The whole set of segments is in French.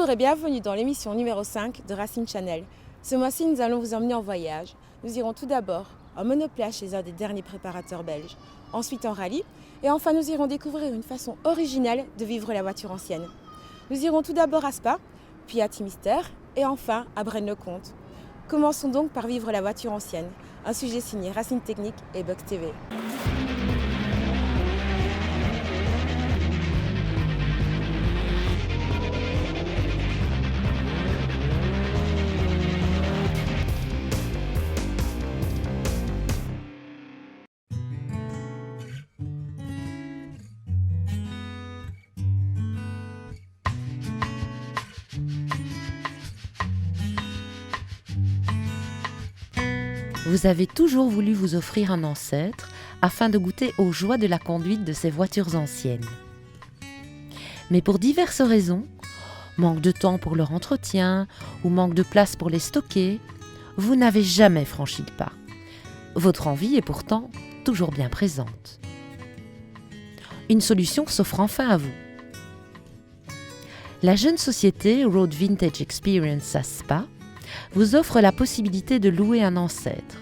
Bonjour et bienvenue dans l'émission numéro 5 de Racine Channel. Ce mois-ci, nous allons vous emmener en voyage. Nous irons tout d'abord en monoplace chez un des derniers préparateurs belges, ensuite en rallye, et enfin nous irons découvrir une façon originale de vivre la voiture ancienne. Nous irons tout d'abord à Spa, puis à Timister, et enfin à Braine-le-Comte. Commençons donc par vivre la voiture ancienne, un sujet signé Racine Technique et Bugs TV. Vous avez toujours voulu vous offrir un ancêtre afin de goûter aux joies de la conduite de ces voitures anciennes. Mais pour diverses raisons, manque de temps pour leur entretien ou manque de place pour les stocker, vous n'avez jamais franchi le pas. Votre envie est pourtant toujours bien présente. Une solution s'offre enfin à vous. La jeune société Road Vintage Experience à Spa vous offre la possibilité de louer un ancêtre,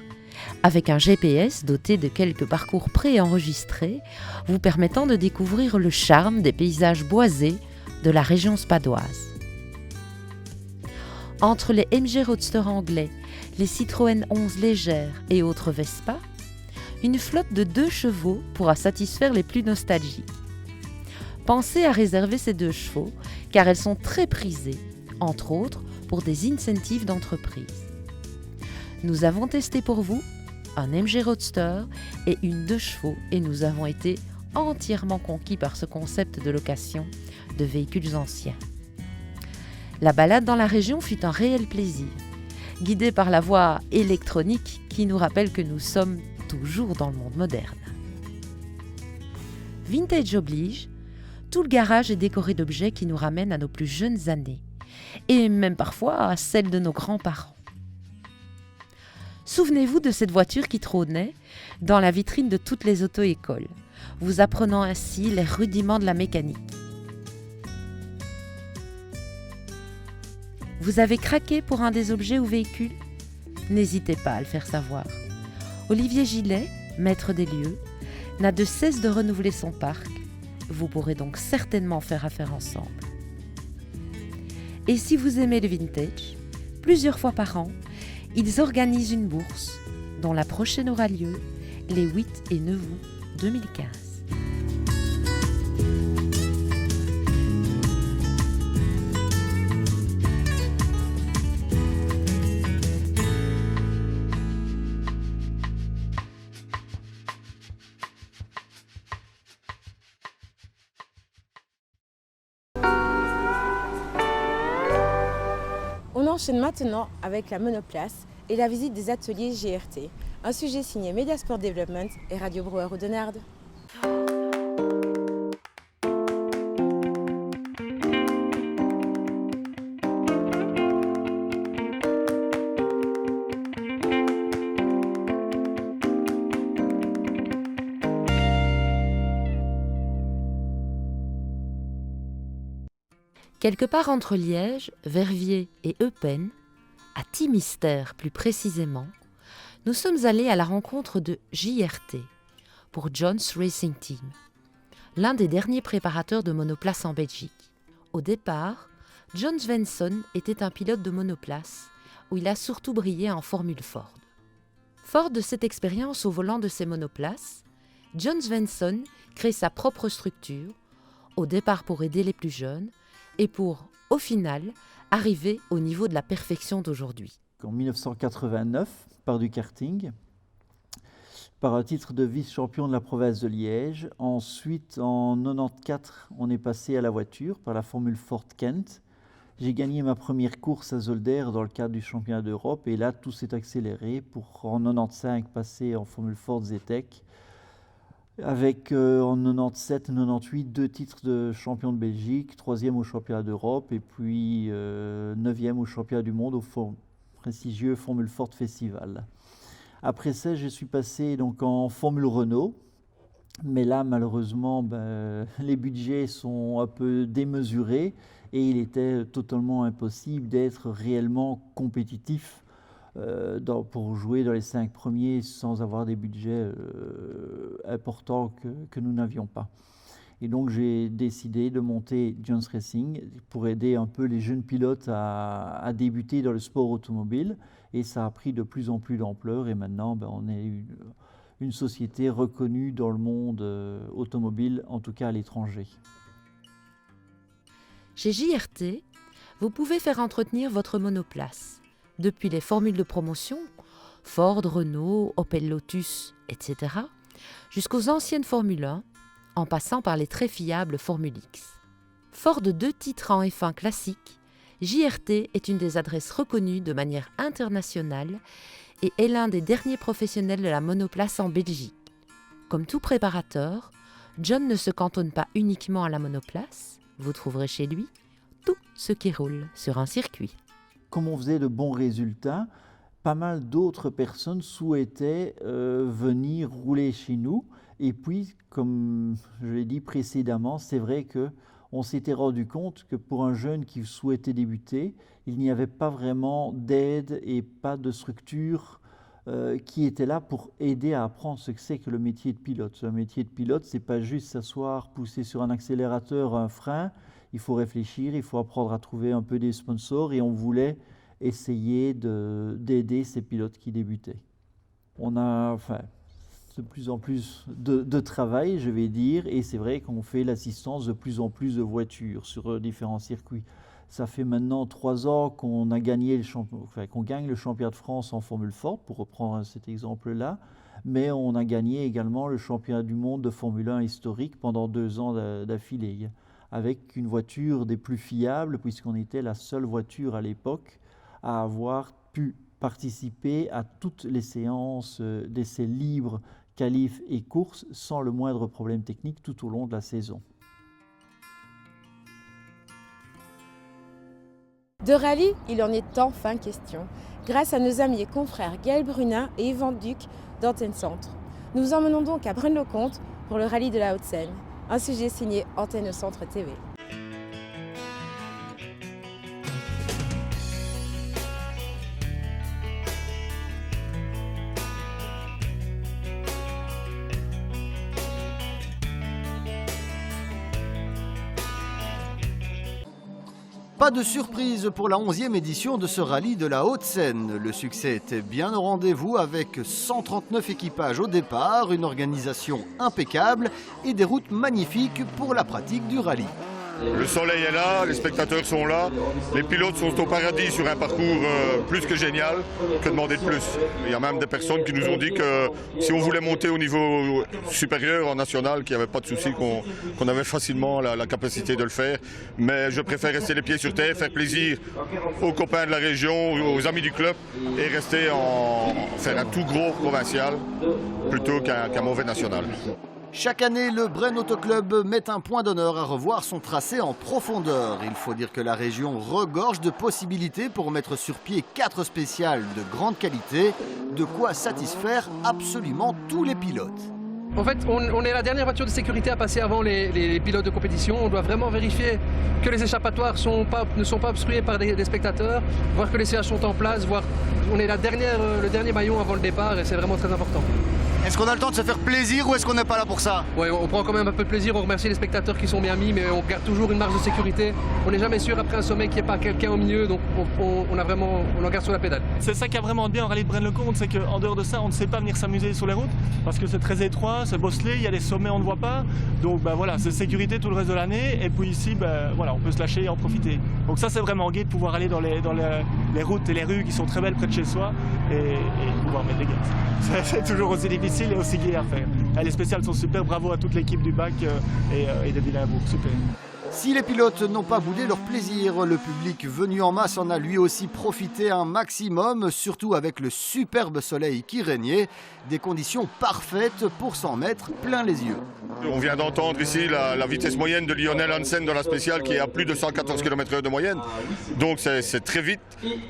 avec un GPS doté de quelques parcours préenregistrés, vous permettant de découvrir le charme des paysages boisés de la région spadoise. Entre les MG Roadster anglais, les Citroën 11 légères et autres Vespa, une flotte de 2 chevaux pourra satisfaire les plus nostalgiques. Pensez à réserver ces 2 chevaux, car elles sont très prisées, entre autres pour des incentives d'entreprise. Nous avons testé pour vous un MG Roadster et une 2 chevaux et nous avons été entièrement conquis par ce concept de location de véhicules anciens. La balade dans la région fut un réel plaisir, guidée par la voix électronique qui nous rappelle que nous sommes toujours dans le monde moderne. Vintage oblige, tout le garage est décoré d'objets qui nous ramènent à nos plus jeunes années, et même parfois à celles de nos grands-parents. Souvenez-vous de cette voiture qui trônait dans la vitrine de toutes les auto-écoles, vous apprenant ainsi les rudiments de la mécanique. Vous avez craqué pour un des objets ou véhicules ? N'hésitez pas à le faire savoir. Olivier Gillet, maître des lieux, n'a de cesse de renouveler son parc. Vous pourrez donc certainement faire affaire ensemble. Et si vous aimez le vintage, plusieurs fois par an, ils organisent une bourse dont la prochaine aura lieu les 8 et 9 août 2015. On enchaîne maintenant avec la monoplace et la visite des ateliers GRT, un sujet signé Mediasport Development et Radio Brouwer Oudenarde. Quelque part entre Liège, Verviers et Eupen, à Timister plus précisément, nous sommes allés à la rencontre de JRT pour John's Racing Team, l'un des derniers préparateurs de monoplace en Belgique. Au départ, John Svensson était un pilote de monoplace où il a surtout brillé en Formule Ford. Fort de cette expérience au volant de ses monoplaces, John Svensson crée sa propre structure, au départ pour aider les plus jeunes, et pour, au final, arriver au niveau de la perfection d'aujourd'hui. En 1989, par du karting, par un titre de vice-champion de la province de Liège. Ensuite, en 1994, on est passé à la voiture par la Formule Ford Kent. J'ai gagné ma première course à Zolder dans le cadre du championnat d'Europe et là, tout s'est accéléré pour, en 1995, passer en Formule Ford Zetec. Avec en 97-98 2 titres de champion de Belgique, 3e au championnat d'Europe et puis 9e au championnat du monde au prestigieux Formule Ford Festival. Après ça, je suis passé donc en Formule Renault, mais là malheureusement les budgets sont un peu démesurés et il était totalement impossible d'être réellement compétitif pour jouer dans les 5 premiers sans avoir des budgets importants que nous n'avions pas. Et donc j'ai décidé de monter Jones Racing pour aider un peu les jeunes pilotes à débuter dans le sport automobile, et ça a pris de plus en plus d'ampleur, et maintenant on est une société reconnue dans le monde automobile, en tout cas à l'étranger. Chez JRT, vous pouvez faire entretenir votre monoplace. Depuis les formules de promotion, Ford, Renault, Opel Lotus, etc., jusqu'aux anciennes Formule 1, en passant par les très fiables Formule X. Fort de 2 titres en F1 classique, JRT est une des adresses reconnues de manière internationale et est l'un des derniers professionnels de la monoplace en Belgique. Comme tout préparateur, John ne se cantonne pas uniquement à la monoplace, vous trouverez chez lui tout ce qui roule sur un circuit. Comme on faisait de bons résultats, pas mal d'autres personnes souhaitaient venir rouler chez nous. Et puis, comme je l'ai dit précédemment, c'est vrai qu'on s'était rendu compte que pour un jeune qui souhaitait débuter, il n'y avait pas vraiment d'aide et pas de structure qui était là pour aider à apprendre ce que c'est que le métier de pilote. Le métier de pilote, ce n'est pas juste s'asseoir, pousser sur un accélérateur, un frein. Il faut réfléchir, il faut apprendre à trouver un peu des sponsors, et on voulait essayer d'aider ces pilotes qui débutaient. On a de plus en plus de travail, je vais dire, et c'est vrai qu'on fait l'assistance de plus en plus de voitures sur différents circuits. Ça fait maintenant 3 ans qu'on a gagné qu'on gagne le championnat de France en Formule Ford, pour reprendre cet exemple-là, mais on a gagné également le championnat du monde de Formule 1 historique pendant 2 ans d'affilée, avec une voiture des plus fiables, puisqu'on était la seule voiture à l'époque à avoir pu participer à toutes les séances d'essais libres, qualifs et courses sans le moindre problème technique tout au long de la saison. De rallye, il en est enfin question, grâce à nos amis et confrères Gaël Brunin et Yvan Duc d'Antenne Centre. Nous vous emmenons donc à Braine-le-Comte pour le rallye de la Haute-Seine, un sujet signé Antenne Centre TV. Pas de surprise pour la 11e édition de ce rallye de la Haute-Seine. Le succès était bien au rendez-vous avec 139 équipages au départ, une organisation impeccable et des routes magnifiques pour la pratique du rallye. Le soleil est là, les spectateurs sont là, les pilotes sont au paradis sur un parcours plus que génial, que demander de plus. Il y a même des personnes qui nous ont dit que si on voulait monter au niveau supérieur en national, qu'il n'y avait pas de souci, qu'on avait facilement la capacité de le faire. Mais je préfère rester les pieds sur terre, faire plaisir aux copains de la région, aux amis du club, et rester faire un tout gros provincial plutôt qu'un mauvais national. Chaque année, le Braine Auto Club met un point d'honneur à revoir son tracé en profondeur. Il faut dire que la région regorge de possibilités pour mettre sur pied 4 spéciales de grande qualité, de quoi satisfaire absolument tous les pilotes. En fait, on est la dernière voiture de sécurité à passer avant les pilotes de compétition. On doit vraiment vérifier que les échappatoires ne sont pas obstrués par des spectateurs, voir que les sièges sont en place, voir on est le dernier maillon avant le départ, et c'est vraiment très important. Est-ce qu'on a le temps de se faire plaisir ou est-ce qu'on n'est pas là pour ça? Oui, on prend quand même un peu de plaisir, on remercie les spectateurs qui sont bien mis, mais on garde toujours une marge de sécurité. On n'est jamais sûr après un sommet qu'il n'y ait pas quelqu'un au milieu, donc on en garde sur la pédale. C'est ça qui est vraiment bien en rallye de Braine-le-Comte, c'est qu'en dehors de ça, on ne sait pas venir s'amuser sur les routes, parce que c'est très étroit, c'est bosselé, il y a des sommets on ne voit pas, donc voilà, c'est sécurité tout le reste de l'année, et puis ici, voilà, on peut se lâcher et en profiter. Donc ça, c'est vraiment gai de pouvoir aller dans les routes et les rues qui sont très belles près de chez soi, et pouvoir mettre des gaz. C'est toujours aussi difficile et aussi gai à faire. Les spéciales sont super, bravo à toute l'équipe du BAC et de Villenbourg, super. Si les pilotes n'ont pas boudé leur plaisir, le public venu en masse en a lui aussi profité un maximum, surtout avec le superbe soleil qui régnait, des conditions parfaites pour s'en mettre plein les yeux. On vient d'entendre ici la vitesse moyenne de Lionel Hansen dans la spéciale qui est à plus de 114 km/h de moyenne, donc c'est très vite.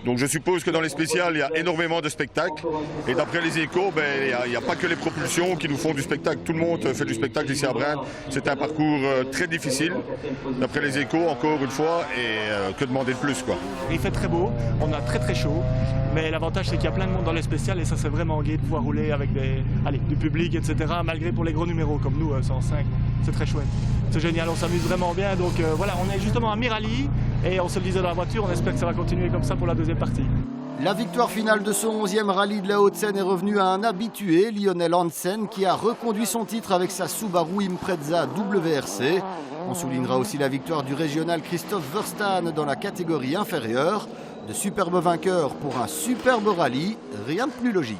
Donc je suppose que dans les spéciales il y a énormément de spectacles, et d'après les échos, il n'y a pas que les propulsions qui nous font du spectacle, tout le monde fait du spectacle ici à Braine. C'est un parcours très difficile, d'après les échos, encore une fois, et que demander de plus, quoi. Il fait très beau, on a très chaud, mais l'avantage c'est qu'il y a plein de monde dans les spéciales et ça c'est vraiment gai de pouvoir rouler avec du public, etc. Malgré pour les gros numéros comme nous, 105, c'est très chouette. C'est génial, on s'amuse vraiment bien, donc voilà, on est justement à mi-rallye et on se le disait dans la voiture, on espère que ça va continuer comme ça pour la deuxième partie. La victoire finale de ce 11e rallye de la Haute-Seine est revenue à un habitué, Lionel Hansen, qui a reconduit son titre avec sa Subaru Impreza WRC. On soulignera aussi la victoire du régional Christophe Verstappen dans la catégorie inférieure. De superbes vainqueurs pour un superbe rallye, rien de plus logique.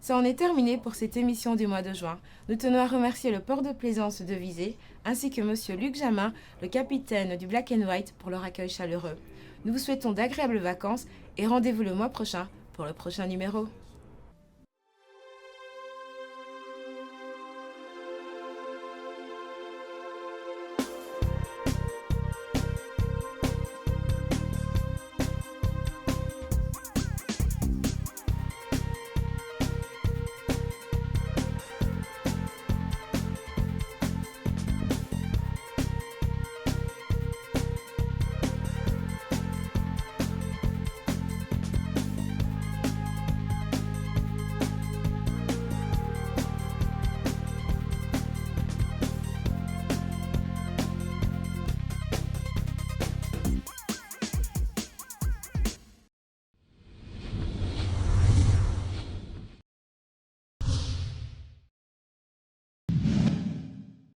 Ça en est terminé pour cette émission du mois de juin. Nous tenons à remercier le port de plaisance de Visé, ainsi que Monsieur Luc Jamin, le capitaine du Black and White, pour leur accueil chaleureux. Nous vous souhaitons d'agréables vacances et rendez-vous le mois prochain pour le prochain numéro.